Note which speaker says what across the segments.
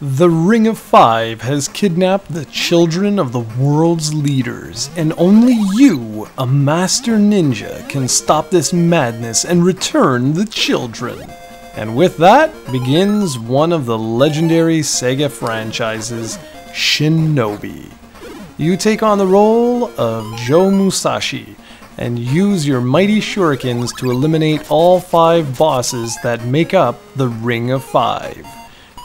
Speaker 1: The Ring of Five has kidnapped the children of the world's leaders, and only you, a master ninja, can stop this madness and return the children. And with that begins one of the legendary Sega franchises, Shinobi. You take on the role of Joe Musashi, and use your mighty shurikens to eliminate all 5 bosses that make up the Ring of Five.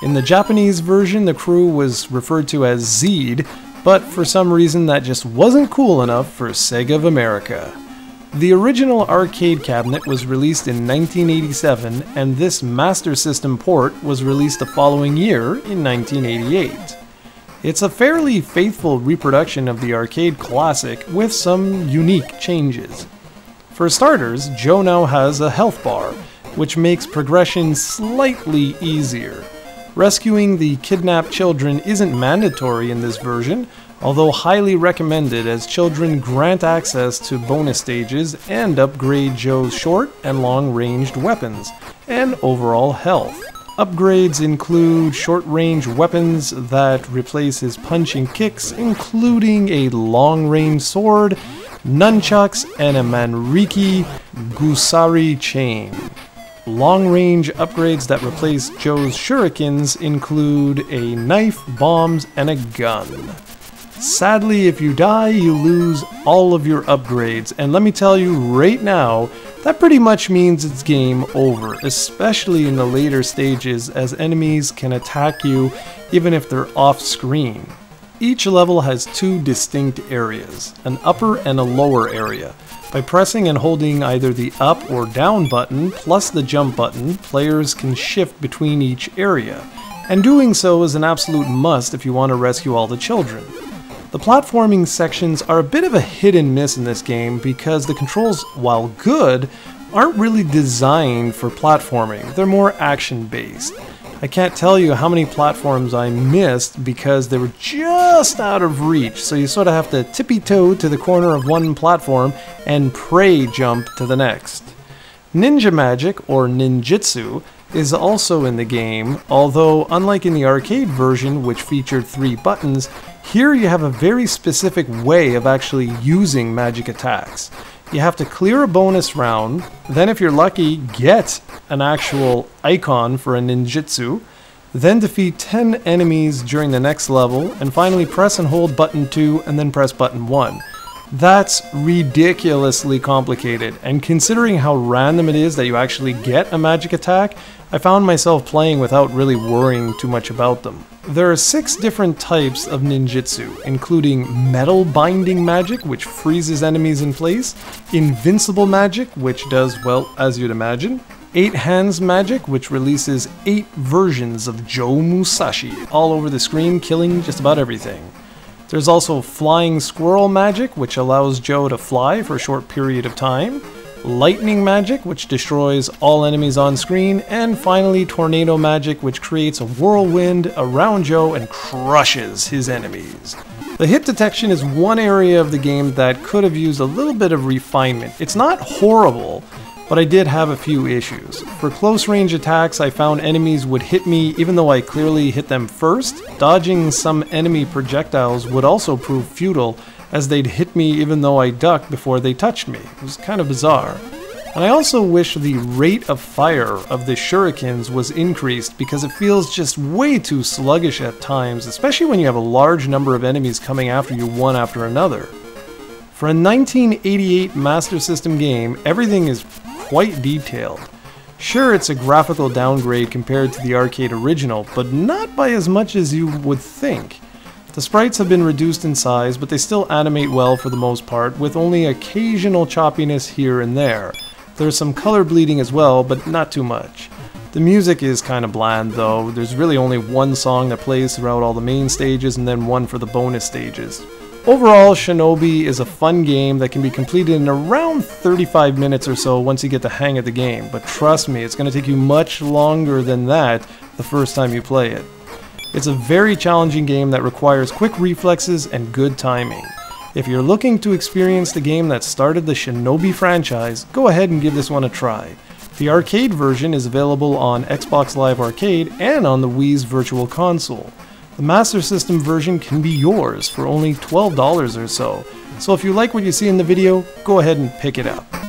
Speaker 1: In the Japanese version, the crew was referred to as Zeed, but for some reason that just wasn't cool enough for Sega of America. The original arcade cabinet was released in 1987, and this Master System port was released the following year in 1988. It's a fairly faithful reproduction of the arcade classic with some unique changes. For starters, Joe now has a health bar, which makes progression slightly easier. Rescuing the kidnapped children isn't mandatory in this version, although highly recommended as children grant access to bonus stages and upgrade Joe's short and long-ranged weapons, and overall health. Upgrades include short-range weapons that replace his punching kicks, including a long-range sword, nunchucks, and a Manriki Gusari chain. Long-range upgrades that replace Joe's shurikens include a knife, bombs, and a gun. Sadly, if you die, you lose all of your upgrades, and let me tell you right now, that pretty much means it's game over, especially in the later stages, as enemies can attack you even if they're off-screen. Each level has 2 distinct areas, an upper and a lower area. By pressing and holding either the up or down button plus the jump button, players can shift between each area, and doing so is an absolute must if you want to rescue all the children. The platforming sections are a bit of a hit and miss in this game because the controls, while good, aren't really designed for platforming. They're more action-based. I can't tell you how many platforms I missed because they were just out of reach, so you sort of have to tippy-toe to the corner of one platform and pray jump to the next. Ninja magic, or ninjutsu, is also in the game, although unlike in the arcade version, which featured 3 buttons, here you have a very specific way of actually using magic attacks. You have to clear a bonus round, then if you're lucky, get an actual icon for a ninjutsu, then defeat 10 enemies during the next level, and finally press and hold button 2 and then press button 1. That's ridiculously complicated, and considering how random it is that you actually get a magic attack, I found myself playing without really worrying too much about them. There are 6 different types of ninjutsu, including metal binding magic, which freezes enemies in place, invincible magic, which does, well, as you'd imagine, 8 hands magic, which releases 8 versions of Joe Musashi all over the screen, killing just about everything. There's also flying squirrel magic, which allows Joe to fly for a short period of time, lightning magic, which destroys all enemies on screen, and finally tornado magic, which creates a whirlwind around Joe and crushes his enemies. The hit detection is one area of the game that could have used a little bit of refinement. It's not horrible, but I did have a few issues. For close range attacks, I found enemies would hit me even though I clearly hit them first. Dodging some enemy projectiles would also prove futile, as they'd hit me even though I ducked before they touched me. It was kind of bizarre. And I also wish the rate of fire of the shurikens was increased because it feels just way too sluggish at times, especially when you have a large number of enemies coming after you one after another. For a 1988 Master System game, everything is quite detailed. Sure, it's a graphical downgrade compared to the arcade original, but not by as much as you would think. The sprites have been reduced in size, but they still animate well for the most part, with only occasional choppiness here and there. There's some color bleeding as well, but not too much. The music is kind of bland though. There's really only one song that plays throughout all the main stages and then one for the bonus stages. Overall, Shinobi is a fun game that can be completed in around 35 minutes or so once you get the hang of the game, but trust me, it's going to take you much longer than that the first time you play it. It's a very challenging game that requires quick reflexes and good timing. If you're looking to experience the game that started the Shinobi franchise, go ahead and give this one a try. The arcade version is available on Xbox Live Arcade and on the Wii's Virtual Console. The Master System version can be yours for only $12 or so. So if you like what you see in the video, go ahead and pick it up.